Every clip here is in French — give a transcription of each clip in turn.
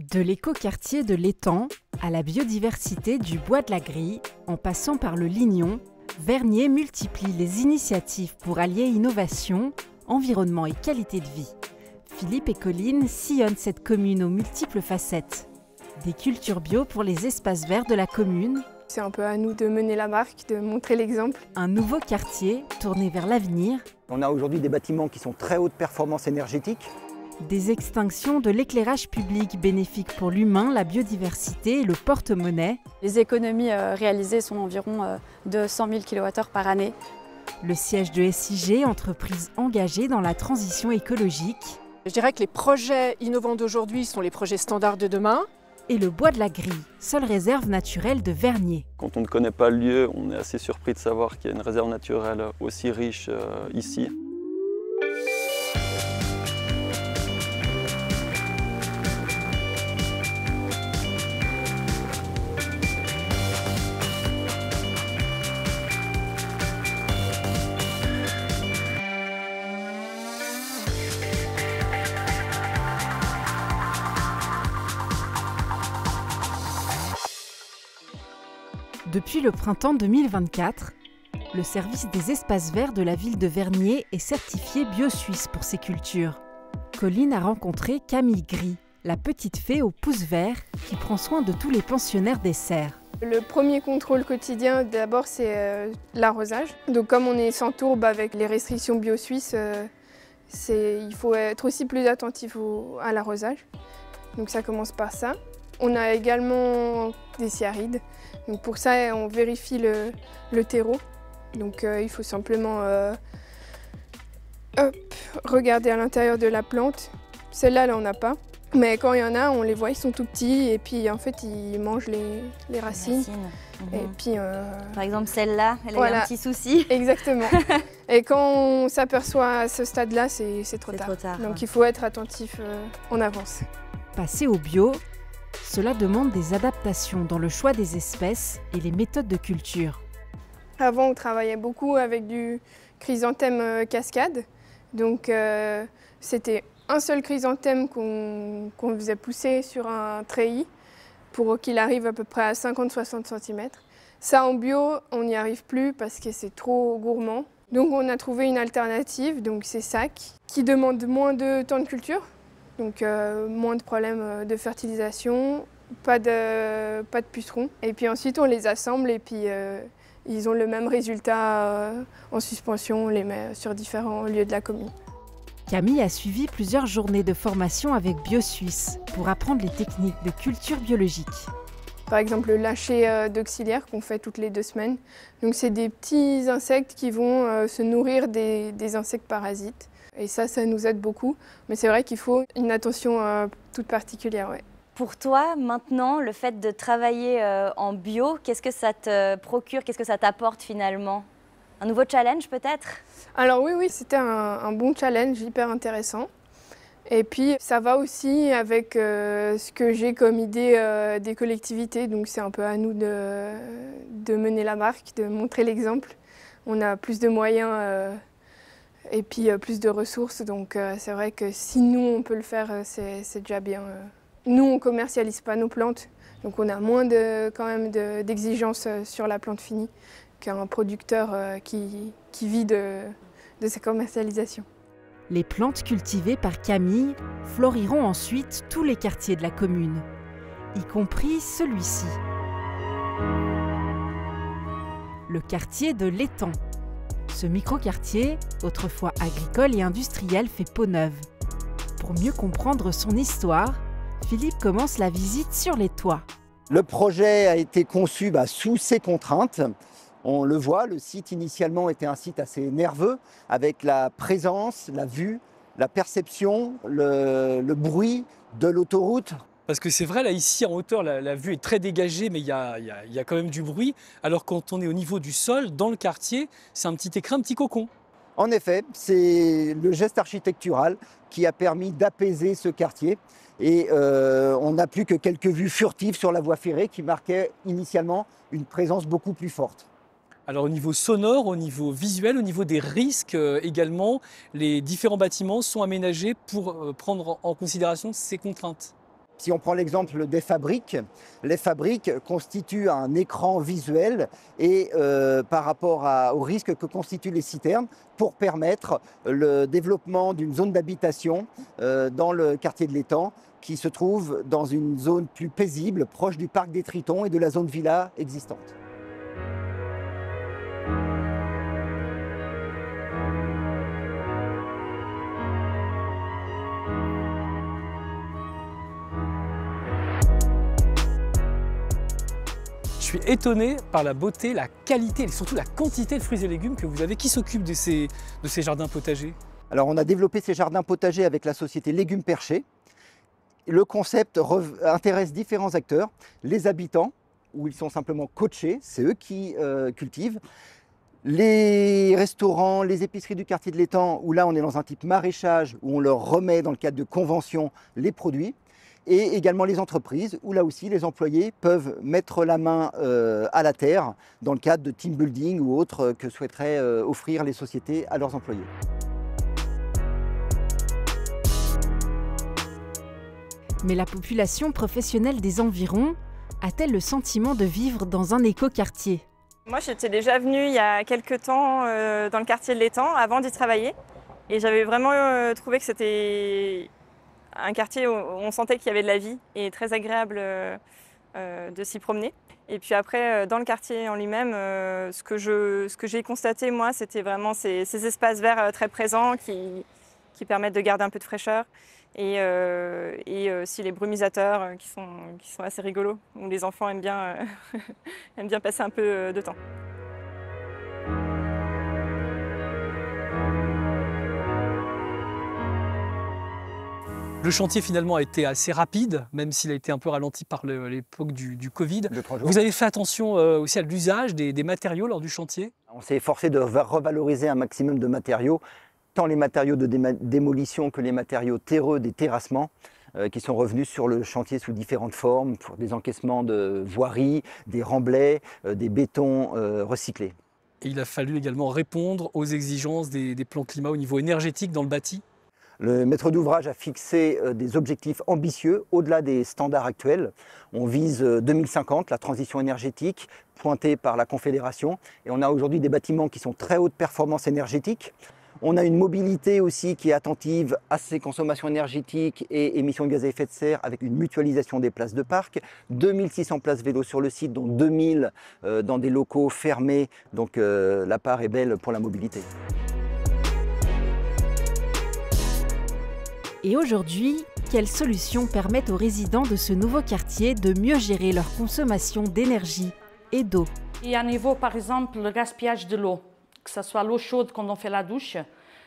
De l'écoquartier de l'étang à la biodiversité du bois de la Grille, en passant par le Lignon, Vernier multiplie les initiatives pour allier innovation, environnement et qualité de vie. Philippe et Colline sillonnent cette commune aux multiples facettes. Des cultures bio pour les espaces verts de la commune. C'est un peu à nous de mener la marque, de montrer l'exemple. Un nouveau quartier tourné vers l'avenir. On a aujourd'hui des bâtiments qui sont très haute performance énergétique. Des extinctions de l'éclairage public bénéfiques pour l'humain, la biodiversité et le porte-monnaie. Les économies réalisées sont environ de 100 000 kWh par année. Le siège de SIG, entreprise engagée dans la transition écologique. Je dirais que les projets innovants d'aujourd'hui sont les projets standards de demain. Et le bois de la Grille, seule réserve naturelle de Vernier. Quand on ne connaît pas le lieu, on est assez surpris de savoir qu'il y a une réserve naturelle aussi riche ici. Depuis le printemps 2024, le service des espaces verts de la ville de Vernier est certifié BioSuisse pour ses cultures. Colline a rencontré Camille Gris, la petite fée au pouce vert qui prend soin de tous les pensionnaires des serres. Le premier contrôle quotidien, d'abord, c'est l'arrosage. Donc comme on est sans tourbe avec les restrictions BioSuisse, il faut être aussi plus attentif à l'arrosage. Donc ça commence par ça. On a également des cyarides. Donc pour ça, on vérifie le terreau. Donc il faut simplement regarder à l'intérieur de la plante. Celle-là, là, on n'a pas. Mais quand il y en a, on les voit, ils sont tout petits et puis en fait, ils mangent les racines. Et puis, par exemple, celle-là, elle a eu un petit souci. Exactement. Et quand on s'aperçoit à ce stade-là, c'est trop tard. Donc il faut être attentif en avance. Passer au bio, cela demande des adaptations dans le choix des espèces et les méthodes de culture. Avant, on travaillait beaucoup avec du chrysanthème cascade. Donc c'était un seul chrysanthème qu'on faisait pousser sur un treillis pour qu'il arrive à peu près à 50-60 cm. Ça, en bio, on n'y arrive plus parce que c'est trop gourmand. Donc on a trouvé une alternative, donc c'est SAC, qui demande moins de temps de culture. Donc moins de problèmes de fertilisation, pas de pucerons. Et puis ensuite on les assemble et puis ils ont le même résultat en suspension, on les met sur différents lieux de la commune. Camille a suivi plusieurs journées de formation avec BioSuisse pour apprendre les techniques de culture biologique. Par exemple le lâcher d'auxiliaires qu'on fait toutes les 2 semaines. Donc c'est des petits insectes qui vont se nourrir des insectes parasites. Et ça nous aide beaucoup. Mais c'est vrai qu'il faut une attention toute particulière. Ouais. Pour toi, maintenant, le fait de travailler en bio, qu'est-ce que ça te procure, qu'est-ce que ça t'apporte finalement? Un nouveau challenge peut-être? Alors oui, c'était un bon challenge, hyper intéressant. Et puis ça va aussi avec ce que j'ai comme idée des collectivités. Donc c'est un peu à nous de mener la marque, de montrer l'exemple. On a plus de moyens et puis plus de ressources. Donc c'est vrai que si nous on peut le faire, c'est déjà bien. Nous on ne commercialise pas nos plantes. Donc on a moins quand même d'exigences sur la plante finie qu'un producteur qui vit de sa commercialisation. Les plantes cultivées par Camille fleuriront ensuite tous les quartiers de la commune, y compris celui-ci. Le quartier de l'étang. Ce micro-quartier, autrefois agricole et industriel, fait peau neuve. Pour mieux comprendre son histoire, Philippe commence la visite sur les toits. Le projet a été conçu sous ces contraintes. On le voit, le site initialement était un site assez nerveux, avec la présence, la vue, la perception, le bruit de l'autoroute. Parce que c'est vrai, là, ici, en hauteur, la vue est très dégagée, mais il y a quand même du bruit. Alors quand on est au niveau du sol, dans le quartier, c'est un petit écrin, un petit cocon. En effet, c'est le geste architectural qui a permis d'apaiser ce quartier. Et on n'a plus que quelques vues furtives sur la voie ferrée qui marquaient initialement une présence beaucoup plus forte. Alors au niveau sonore, au niveau visuel, au niveau des risques également, les différents bâtiments sont aménagés pour prendre en considération ces contraintes. Si on prend l'exemple des fabriques, les fabriques constituent un écran visuel et par rapport au risque que constituent les citernes pour permettre le développement d'une zone d'habitation dans le quartier de l'Étang qui se trouve dans une zone plus paisible, proche du parc des Tritons et de la zone villa existante. Je suis étonné par la beauté, la qualité et surtout la quantité de fruits et légumes que vous avez. Qui s'occupe de ces jardins potagers? Alors on a développé ces jardins potagers avec la société Légumes Perchés. Le concept intéresse différents acteurs, les habitants, où ils sont simplement coachés, c'est eux qui cultivent, les restaurants, les épiceries du quartier de l'Étang, où là on est dans un type maraîchage, où on leur remet dans le cadre de conventions les produits, et également les entreprises, où là aussi les employés peuvent mettre la main à la terre dans le cadre de team building ou autres que souhaiteraient offrir les sociétés à leurs employés. Mais la population professionnelle des environs a-t-elle le sentiment de vivre dans un écoquartier? Moi, j'étais déjà venue il y a quelques temps dans le quartier de l'Étang avant d'y travailler. Et j'avais vraiment trouvé que c'était un quartier où on sentait qu'il y avait de la vie et très agréable de s'y promener. Et puis après, dans le quartier en lui-même, ce que j'ai constaté, moi, c'était vraiment ces espaces verts très présents qui permettent de garder un peu de fraîcheur. Et aussi les brumisateurs qui sont assez rigolos, où les enfants aiment bien, aiment bien passer un peu de temps. Le chantier finalement a été assez rapide, même s'il a été un peu ralenti par l'époque du Covid. Vous avez fait attention aussi à l'usage des matériaux lors du chantier? On s'est efforcé de revaloriser un maximum de matériaux, tant les matériaux de démolition que les matériaux terreux des terrassements qui sont revenus sur le chantier sous différentes formes, pour des encaissements de voiries, des remblais, des bétons recyclés. Et il a fallu également répondre aux exigences des plans climat au niveau énergétique dans le bâti? Le maître d'ouvrage a fixé des objectifs ambitieux au-delà des standards actuels. On vise 2050, la transition énergétique pointée par la Confédération. Et on a aujourd'hui des bâtiments qui sont très haute performance énergétique. On a une mobilité aussi qui est attentive à ces consommations énergétiques et émissions de gaz à effet de serre avec une mutualisation des places de parc. 2600 places vélo sur le site, dont 2000 dans des locaux fermés. Donc la part est belle pour la mobilité. Et aujourd'hui, quelles solutions permettent aux résidents de ce nouveau quartier de mieux gérer leur consommation d'énergie et d'eau? Et à niveau, par exemple, le gaspillage de l'eau, que ce soit l'eau chaude quand on fait la douche.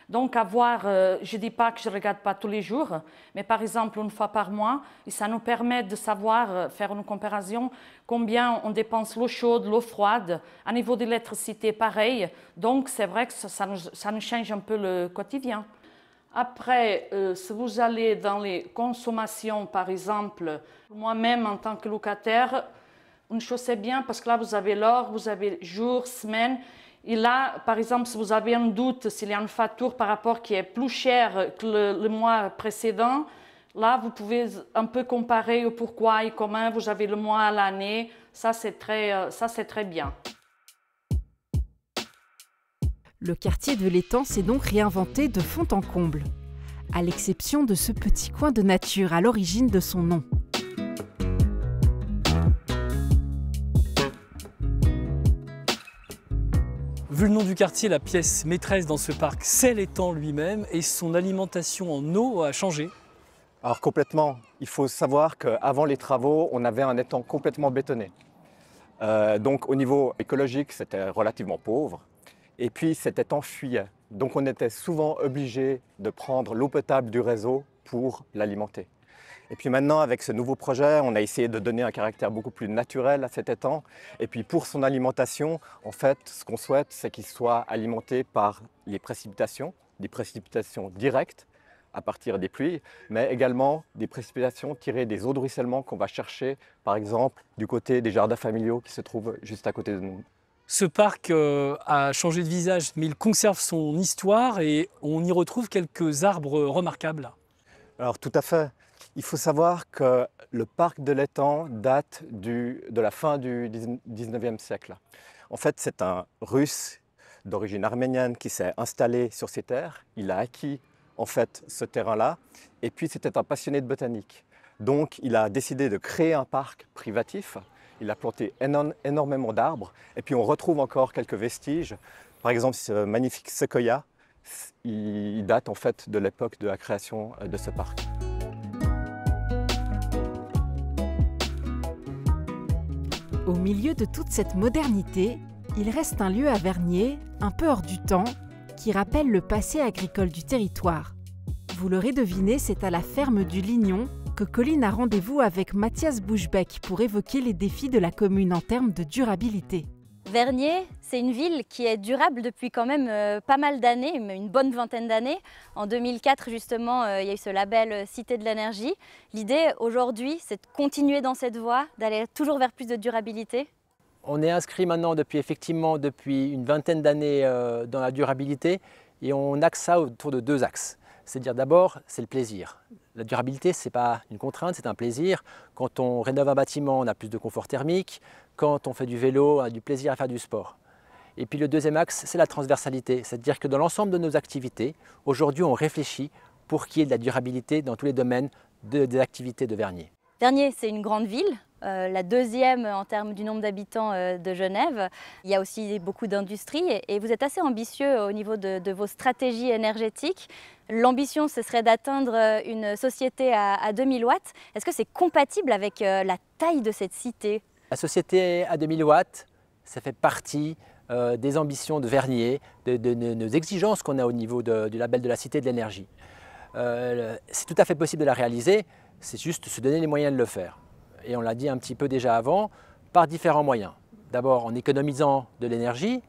Donc avoir, je ne dis pas que je ne regarde pas tous les jours, mais par exemple une fois par mois, et ça nous permet de savoir, faire une comparaison, combien on dépense l'eau chaude, l'eau froide, à niveau d'électricité pareil. Donc c'est vrai que ça nous change un peu le quotidien. Après, si vous allez dans les consommations, par exemple, moi-même en tant que locataire, une chose c'est bien parce que là vous avez l'heure, vous avez jour, semaine. Et là, par exemple, si vous avez un doute, s'il y a une facture par rapport qui est plus chère que le mois précédent, là vous pouvez un peu comparer pourquoi et comment vous avez le mois à l'année. Ça c'est très bien. Le quartier de l'Étang s'est donc réinventé de fond en comble, à l'exception de ce petit coin de nature à l'origine de son nom. Vu le nom du quartier, la pièce maîtresse dans ce parc, c'est l'étang lui-même et son alimentation en eau a changé. Alors complètement, il faut savoir qu'avant les travaux, on avait un étang complètement bétonné. Donc au niveau écologique, c'était relativement pauvre. Et puis cet étang fuyait. Donc on était souvent obligé de prendre l'eau potable du réseau pour l'alimenter. Et puis maintenant, avec ce nouveau projet, on a essayé de donner un caractère beaucoup plus naturel à cet étang. Et puis pour son alimentation, en fait, ce qu'on souhaite, c'est qu'il soit alimenté par les précipitations, des précipitations directes à partir des pluies, mais également des précipitations tirées des eaux de ruissellement qu'on va chercher, par exemple, du côté des jardins familiaux qui se trouvent juste à côté de nous. Ce parc a changé de visage, mais il conserve son histoire et on y retrouve quelques arbres remarquables. Alors tout à fait. Il faut savoir que le parc de l'étang date de la fin du 19e siècle. En fait, c'est un Russe d'origine arménienne qui s'est installé sur ces terres. Il a acquis en fait ce terrain-là et puis c'était un passionné de botanique. Donc il a décidé de créer un parc privatif. Il a planté énormément d'arbres et puis on retrouve encore quelques vestiges. Par exemple, ce magnifique séquoia, il date en fait de l'époque de la création de ce parc. Au milieu de toute cette modernité, il reste un lieu à Vernier, un peu hors du temps, qui rappelle le passé agricole du territoire. Vous l'aurez deviné, c'est à la ferme du Lignon que Colline a rendez-vous avec Mathias Bouchebec pour évoquer les défis de la commune en termes de durabilité. Vernier, c'est une ville qui est durable depuis quand même pas mal d'années, une bonne vingtaine d'années. En 2004, justement, il y a eu ce label Cité de l'énergie. L'idée aujourd'hui, c'est de continuer dans cette voie, d'aller toujours vers plus de durabilité. On est inscrit maintenant depuis une vingtaine d'années dans la durabilité et on axe ça autour de 2 axes. C'est-à-dire d'abord, c'est le plaisir. La durabilité, ce n'est pas une contrainte, c'est un plaisir. Quand on rénove un bâtiment, on a plus de confort thermique. Quand on fait du vélo, on a du plaisir à faire du sport. Et puis le deuxième axe, c'est la transversalité. C'est-à-dire que dans l'ensemble de nos activités, aujourd'hui, on réfléchit pour qu'il y ait de la durabilité dans tous les domaines des activités de Vernier. Vernier, c'est une grande ville, la deuxième en termes du nombre d'habitants de Genève. Il y a aussi beaucoup d'industries et vous êtes assez ambitieux au niveau de vos stratégies énergétiques. L'ambition, ce serait d'atteindre une société à 2000 watts. Est-ce que c'est compatible avec la taille de cette cité? La société à 2000 watts, ça fait partie des ambitions de Vernier, de nos exigences qu'on a au niveau du label de la Cité de l'énergie. C'est tout à fait possible de la réaliser, c'est juste se donner les moyens de le faire. Et on l'a dit un petit peu déjà avant, par différents moyens. D'abord en économisant de l'énergie,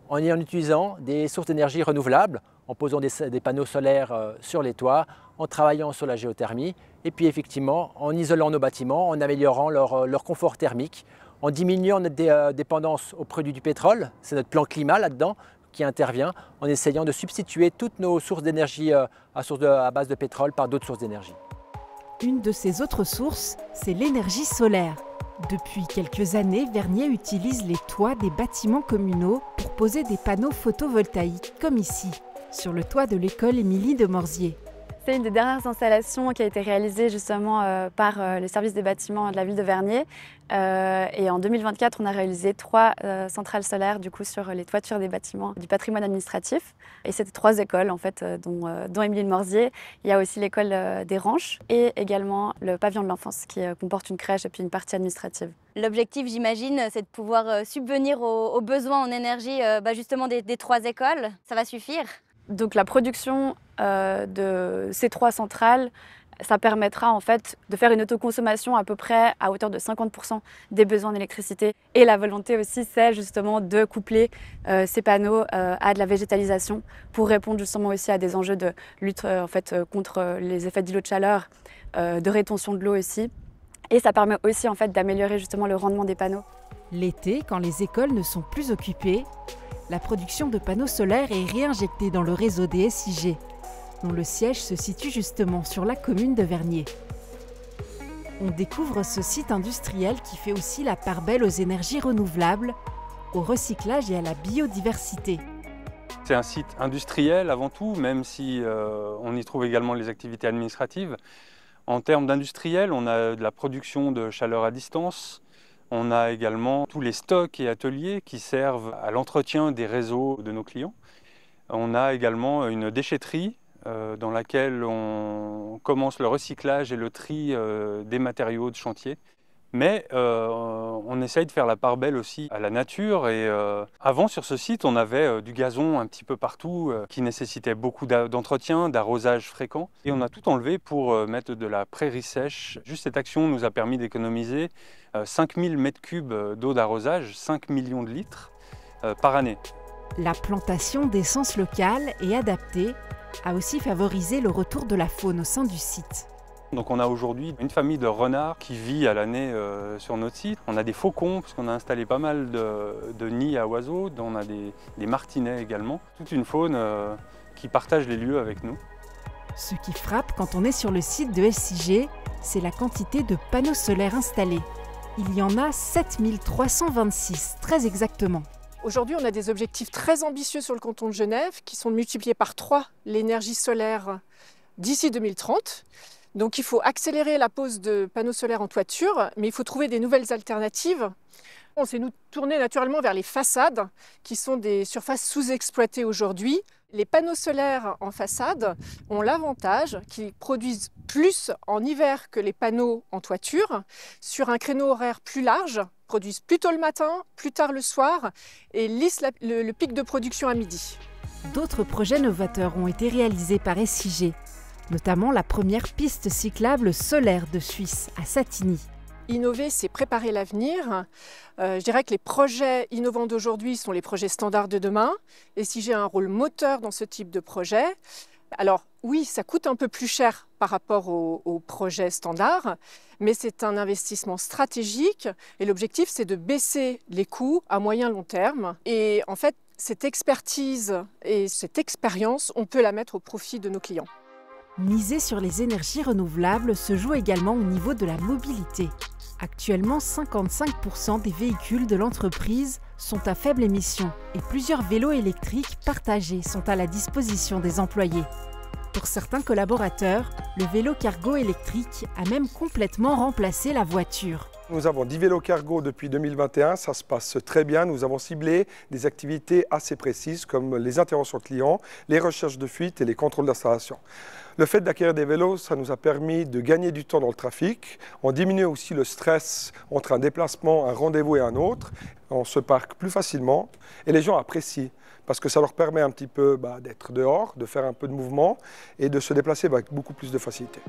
en utilisant des sources d'énergie renouvelables, en posant des panneaux solaires sur les toits, en travaillant sur la géothermie, et puis effectivement en isolant nos bâtiments, en améliorant leur confort thermique, en diminuant notre dépendance aux produits du pétrole, c'est notre plan climat là-dedans qui intervient, en essayant de substituer toutes nos sources d'énergie à base de pétrole par d'autres sources d'énergie. Une de ces autres sources, c'est l'énergie solaire. Depuis quelques années, Vernier utilise les toits des bâtiments communaux pour poser des panneaux photovoltaïques, comme ici, sur le toit de l'école Émilie de Morzier. C'est une des dernières installations qui a été réalisée justement par les services des bâtiments de la ville de Vernier. Et en 2024, on a réalisé 3 centrales solaires du coup, sur les toitures des bâtiments du patrimoine administratif. Et c'était 3 écoles en fait, dont Émilie de Morzier. Il y a aussi l'école des Ranches et également le pavillon de l'enfance qui comporte une crèche et puis une partie administrative. L'objectif, j'imagine, c'est de pouvoir subvenir aux besoins en énergie justement des 3 écoles. Ça va suffire? Donc la production de ces 3 centrales, ça permettra en fait de faire une autoconsommation à peu près à hauteur de 50% des besoins d'électricité. Et la volonté aussi, c'est justement de coupler ces panneaux à de la végétalisation pour répondre justement aussi à des enjeux de lutte contre les effets d'îlots de chaleur, de rétention de l'eau aussi. Et ça permet aussi en fait d'améliorer justement le rendement des panneaux. L'été, quand les écoles ne sont plus occupées, la production de panneaux solaires est réinjectée dans le réseau des SIG, dont le siège se situe justement sur la commune de Vernier. On découvre ce site industriel qui fait aussi la part belle aux énergies renouvelables, au recyclage et à la biodiversité. C'est un site industriel avant tout, même si on y trouve également les activités administratives. En termes d'industriel, on a de la production de chaleur à distance. On a également tous les stocks et ateliers qui servent à l'entretien des réseaux de nos clients. On a également une déchetterie dans laquelle on commence le recyclage et le tri des matériaux de chantier. Mais on essaye de faire la part belle aussi à la nature. Et avant, sur ce site, on avait du gazon un petit peu partout qui nécessitait beaucoup d'entretien, d'arrosage fréquent. Et on a tout enlevé pour mettre de la prairie sèche. Juste cette action nous a permis d'économiser 5000 m3 d'eau d'arrosage, 5 millions de litres par année. La plantation d'essences locales et adaptées a aussi favorisé le retour de la faune au sein du site. Donc on a aujourd'hui une famille de renards qui vit à l'année sur notre site. On a des faucons, parce qu'on a installé pas mal de nids à oiseaux. On a des martinets également. Toute une faune qui partage les lieux avec nous. Ce qui frappe quand on est sur le site de SIG, c'est la quantité de panneaux solaires installés. Il y en a 7326, très exactement. Aujourd'hui, on a des objectifs très ambitieux sur le canton de Genève qui sont de multiplier par 3 l'énergie solaire d'ici 2030. Donc il faut accélérer la pose de panneaux solaires en toiture, mais il faut trouver des nouvelles alternatives. On s'est tourné naturellement vers les façades, qui sont des surfaces sous-exploitées aujourd'hui. Les panneaux solaires en façade ont l'avantage qu'ils produisent plus en hiver que les panneaux en toiture, sur un créneau horaire plus large, produisent plus tôt le matin, plus tard le soir, et lissent le pic de production à midi. D'autres projets novateurs ont été réalisés par SIG, notamment la première piste cyclable solaire de Suisse, à Satigny. Innover, c'est préparer l'avenir. Je dirais que les projets innovants d'aujourd'hui sont les projets standards de demain. SIG a un rôle moteur dans ce type de projet. Alors oui, ça coûte un peu plus cher par rapport aux projets standards, mais c'est un investissement stratégique et l'objectif, c'est de baisser les coûts à moyen-long terme. Et en fait, cette expertise et cette expérience, on peut la mettre au profit de nos clients. Miser sur les énergies renouvelables se joue également au niveau de la mobilité. Actuellement, 55% des véhicules de l'entreprise sont à faible émission et plusieurs vélos électriques partagés sont à la disposition des employés. Pour certains collaborateurs, le vélo cargo électrique a même complètement remplacé la voiture. Nous avons 10 vélos cargo depuis 2021, ça se passe très bien. Nous avons ciblé des activités assez précises comme les interventions clients, les recherches de fuite et les contrôles d'installation. Le fait d'acquérir des vélos, ça nous a permis de gagner du temps dans le trafic. On diminue aussi le stress entre un déplacement, un rendez-vous et un autre. On se parque plus facilement et les gens apprécient parce que ça leur permet un petit peu d'être dehors, de faire un peu de mouvement et de se déplacer avec beaucoup plus de facilité.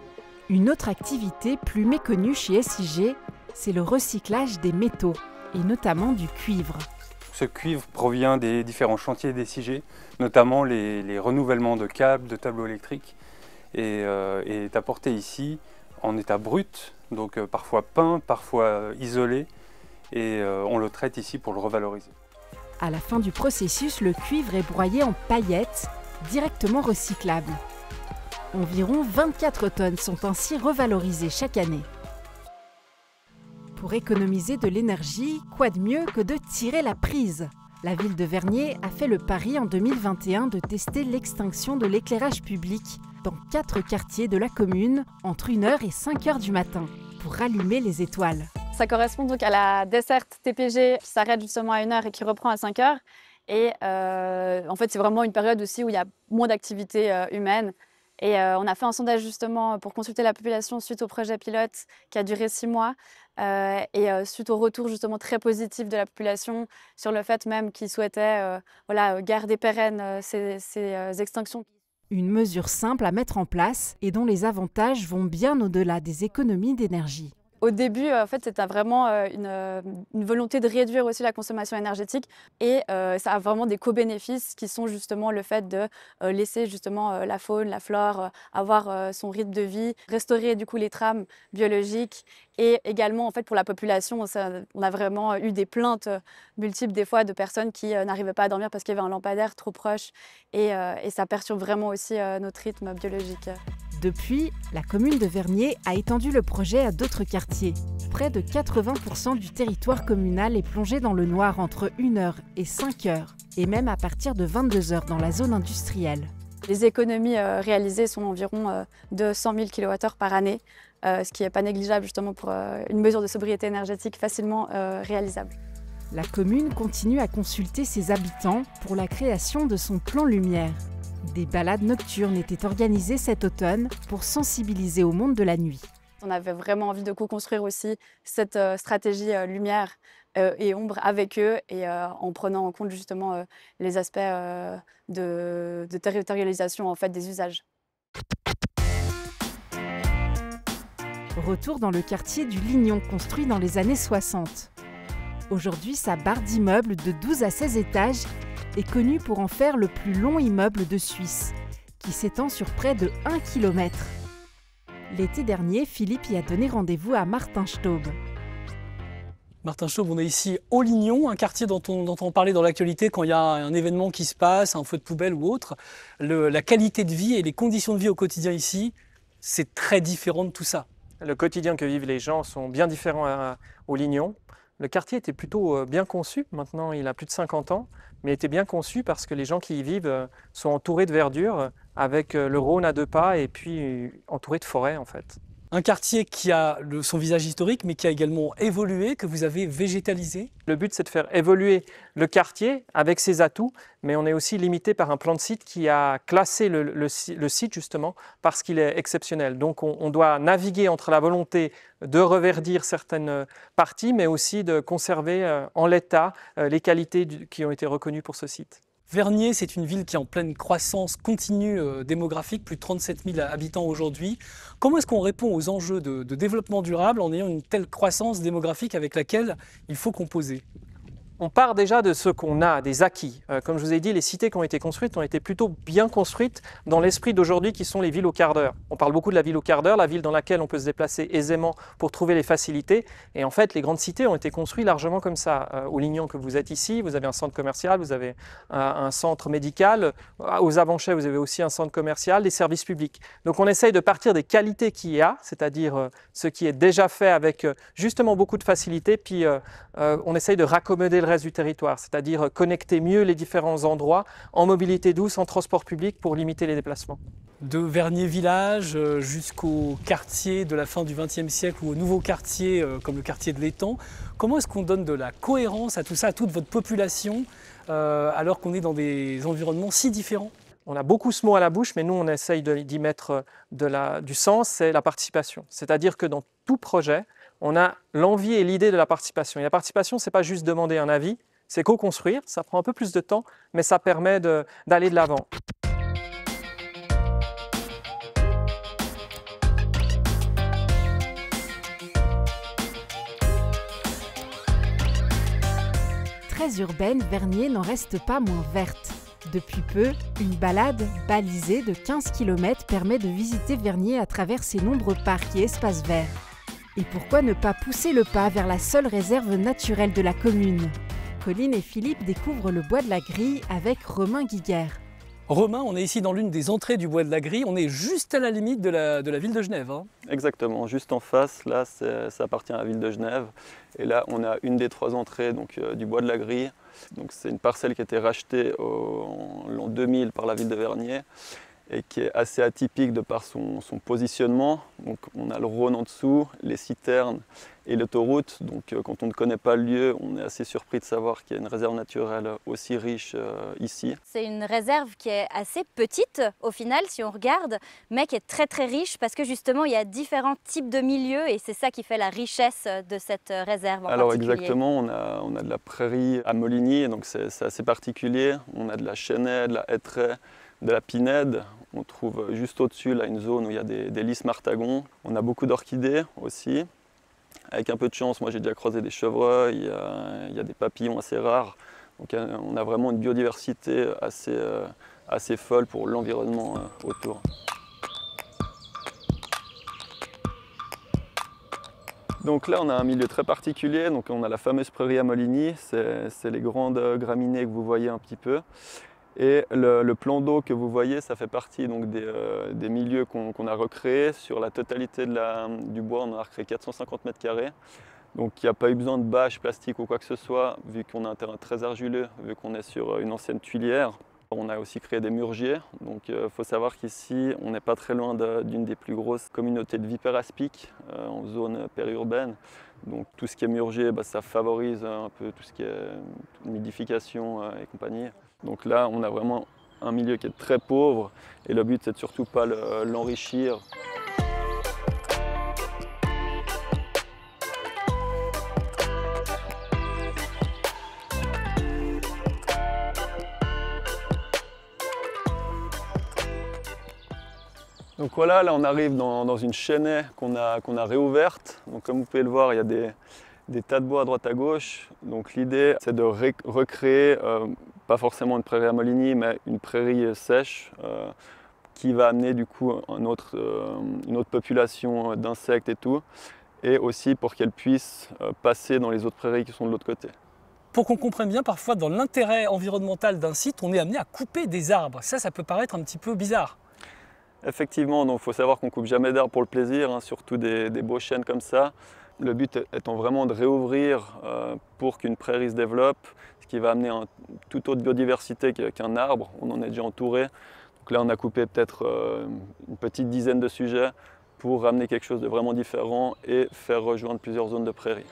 Une autre activité plus méconnue chez SIG, c'est le recyclage des métaux, et notamment du cuivre. Ce cuivre provient des différents chantiers des SIG, notamment les renouvellements de câbles, de tableaux électriques, et est apporté ici en état brut, donc parfois peint, parfois isolé, et on le traite ici pour le revaloriser. À la fin du processus, le cuivre est broyé en paillettes, directement recyclables. Environ 24 tonnes sont ainsi revalorisées chaque année. Pour économiser de l'énergie, quoi de mieux que de tirer la prise? La ville de Vernier a fait le pari en 2021 de tester l'extinction de l'éclairage public dans 4 quartiers de la commune entre 1h et 5h du matin pour rallumer les étoiles. Ça correspond donc à la desserte TPG qui s'arrête justement à 1h et qui reprend à 5h. Et en fait, c'est vraiment une période aussi où il y a moins d'activité humaine. Et on a fait un sondage justement pour consulter la population suite au projet pilote qui a duré 6 mois. Et suite au retour justement très positif de la population sur le fait même qu'ils souhaitaient garder pérennes ces extinctions. Une mesure simple à mettre en place et dont les avantages vont bien au-delà des économies d'énergie. Au début, en fait, c'était vraiment une volonté de réduire aussi la consommation énergétique et ça a vraiment des co-bénéfices qui sont justement le fait de laisser justement la faune, la flore avoir son rythme de vie, restaurer du coup les trames biologiques et également en fait pour la population, on a vraiment eu des plaintes multiples des fois de personnes qui n'arrivaient pas à dormir parce qu'il y avait un lampadaire trop proche et ça perturbe vraiment aussi notre rythme biologique. Depuis, la commune de Vernier a étendu le projet à d'autres quartiers. Près de 80% du territoire communal est plongé dans le noir entre 1h et 5h, et même à partir de 22h dans la zone industrielle. Les économies réalisées sont environ de 100 000 kWh par année, ce qui n'est pas négligeable justement pour une mesure de sobriété énergétique facilement réalisable. La commune continue à consulter ses habitants pour la création de son plan lumière. Des balades nocturnes étaient organisées cet automne pour sensibiliser au monde de la nuit. On avait vraiment envie de co-construire aussi cette stratégie lumière et ombre avec eux et en prenant en compte justement les aspects de territorialisation en fait, des usages. Retour dans le quartier du Lignon construit dans les années 60. Aujourd'hui, sa barre d'immeubles de 12 à 16 étages est connu pour en faire le plus long immeuble de Suisse, qui s'étend sur près de 1 km. L'été dernier, Philippe y a donné rendez-vous à Martin Staub. Martin Staub, on est ici au Lignon, un quartier dont on parlait dans l'actualité quand il y a un événement qui se passe, un feu de poubelle ou autre. La qualité de vie et les conditions de vie au quotidien ici, c'est très différent de tout ça. Le quotidien que vivent les gens sont bien différents au Lignon. Le quartier était plutôt bien conçu, maintenant il a plus de 50 ans, mais était bien conçu parce que les gens qui y vivent sont entourés de verdure, avec le Rhône à 2 pas et puis entourés de forêts en fait. Un quartier qui a son visage historique, mais qui a également évolué, que vous avez végétalisé. Le but, c'est de faire évoluer le quartier avec ses atouts, mais on est aussi limité par un plan de site qui a classé le site justement parce qu'il est exceptionnel. Donc on doit naviguer entre la volonté de reverdir certaines parties, mais aussi de conserver en l'état les qualités qui ont été reconnues pour ce site. Vernier, c'est une ville qui est en pleine croissance continue démographique, plus de 37 000 habitants aujourd'hui. Comment est-ce qu'on répond aux enjeux de développement durable en ayant une telle croissance démographique avec laquelle il faut composer ? On part déjà de ce qu'on a, des acquis. Comme je vous ai dit, les cités qui ont été construites ont été plutôt bien construites dans l'esprit d'aujourd'hui qui sont les villes au quart d'heure. On parle beaucoup de la ville au quart d'heure, la ville dans laquelle on peut se déplacer aisément pour trouver les facilités. Et en fait, les grandes cités ont été construites largement comme ça. Au Lignon que vous êtes ici, vous avez un centre commercial, vous avez un centre médical. Aux Avanchais, vous avez aussi un centre commercial, des services publics. Donc on essaye de partir des qualités qu'il y a, c'est-à-dire ce qui est déjà fait avec justement beaucoup de facilité, puis on essaye de raccommoder le reste du territoire, c'est-à-dire connecter mieux les différents endroits en mobilité douce, en transport public pour limiter les déplacements. De Vernier village jusqu'au quartier de la fin du XXe siècle ou au nouveau quartier comme le quartier de l'Étang, comment est-ce qu'on donne de la cohérence à tout ça, à toute votre population, alors qu'on est dans des environnements si différents ? On a beaucoup ce mot à la bouche, mais nous on essaye d'y mettre du sens, c'est la participation. C'est-à-dire que dans tout projet, on a l'envie et l'idée de la participation. Et la participation, ce n'est pas juste demander un avis, c'est co-construire, ça prend un peu plus de temps, mais ça permet d'aller de l'avant. Très urbaine, Vernier n'en reste pas moins verte. Depuis peu, une balade balisée de 15 km permet de visiter Vernier à travers ses nombreux parcs et espaces verts. Et pourquoi ne pas pousser le pas vers la seule réserve naturelle de la commune ? Colline et Philippe découvrent le bois de la Grille avec Romain Guiguer. Romain, on est ici dans l'une des entrées du bois de la Grille, on est juste à la limite de la ville de Genève. Hein. Exactement, juste en face, là ça appartient à la ville de Genève. Et là on a une des 3 entrées du bois de la Grille. C'est une parcelle qui a été rachetée en l'an 2000 par la ville de Vernier et qui est assez atypique de par son positionnement. Donc on a le Rhône en dessous, les citernes et l'autoroute. Donc quand on ne connaît pas le lieu, on est assez surpris de savoir qu'il y a une réserve naturelle aussi riche ici. C'est une réserve qui est assez petite au final si on regarde, mais qui est très très riche parce que justement il y a différents types de milieux et c'est ça qui fait la richesse de cette réserve en Alors particulier. exactement, on a de la prairie à Moligny, donc c'est assez particulier. On a de la chênaie, de la hêtraie, de la pinède. On trouve juste au-dessus là, une zone où il y a des lys martagons. On a beaucoup d'orchidées aussi. Avec un peu de chance, moi j'ai déjà croisé des chevreuils, il y a des papillons assez rares. Donc on a vraiment une biodiversité assez folle pour l'environnement autour. Donc là on a un milieu très particulier, donc on a la fameuse prairie à Moligny, c'est les grandes graminées que vous voyez un petit peu. Et le plan d'eau que vous voyez, ça fait partie donc, des milieux qu'on a recréés. Sur la totalité du bois, on a recréé 450 mètres carrés. Donc il n'y a pas eu besoin de bâches, plastique ou quoi que ce soit, vu qu'on a un terrain très argileux, vu qu'on est sur une ancienne tuilière. On a aussi créé des murgiers. Donc il faut savoir qu'ici, on n'est pas très loin d'une des plus grosses communautés de vipères aspics en zone périurbaine. Donc tout ce qui est murgier, ça favorise un peu tout ce qui est nidification et compagnie. Donc là, on a vraiment un milieu qui est très pauvre et le but, c'est de surtout pas l'enrichir. Donc voilà, là on arrive dans une chênaie qu'on a réouverte. Donc comme vous pouvez le voir, il y a des tas de bois à droite à gauche. Donc l'idée, c'est de recréer, pas forcément une prairie à Moligny, mais une prairie sèche qui va amener du coup une autre population d'insectes et tout. et aussi pour qu'elles puissent passer dans les autres prairies qui sont de l'autre côté. Pour qu'on comprenne bien, parfois dans l'intérêt environnemental d'un site, on est amené à couper des arbres. Ça peut paraître un petit peu bizarre. Effectivement, donc il faut savoir qu'on ne coupe jamais d'arbres pour le plaisir, hein, surtout des beaux chênes comme ça. Le but étant vraiment de réouvrir pour qu'une prairie se développe, ce qui va amener une toute autre biodiversité qu'un arbre. On en est déjà entouré. Donc là, on a coupé peut-être une petite dizaine de sujets pour ramener quelque chose de vraiment différent et faire rejoindre plusieurs zones de prairies.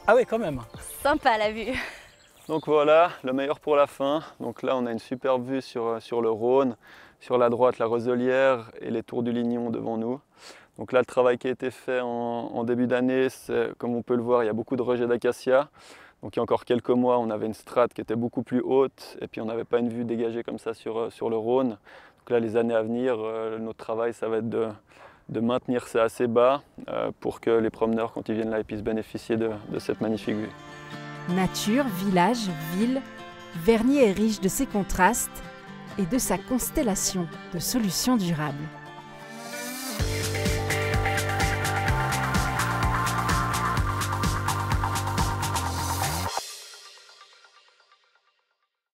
Ah oui, quand même. Sympa la vue. Donc voilà, le meilleur pour la fin. Donc là, on a une superbe vue sur le Rhône. Sur la droite, la Roselière et les Tours du Lignon devant nous. Donc là, le travail qui a été fait en début d'année, comme on peut le voir, il y a beaucoup de rejets d'acacia. Donc il y a encore quelques mois, on avait une strate qui était beaucoup plus haute et puis on n'avait pas une vue dégagée comme ça sur le Rhône. Donc là, les années à venir, notre travail, ça va être de maintenir ça assez bas pour que les promeneurs, quand ils viennent là, ils puissent bénéficier de cette magnifique vue. Nature, village, ville, Vernier est riche de ses contrastes et de sa constellation de solutions durables.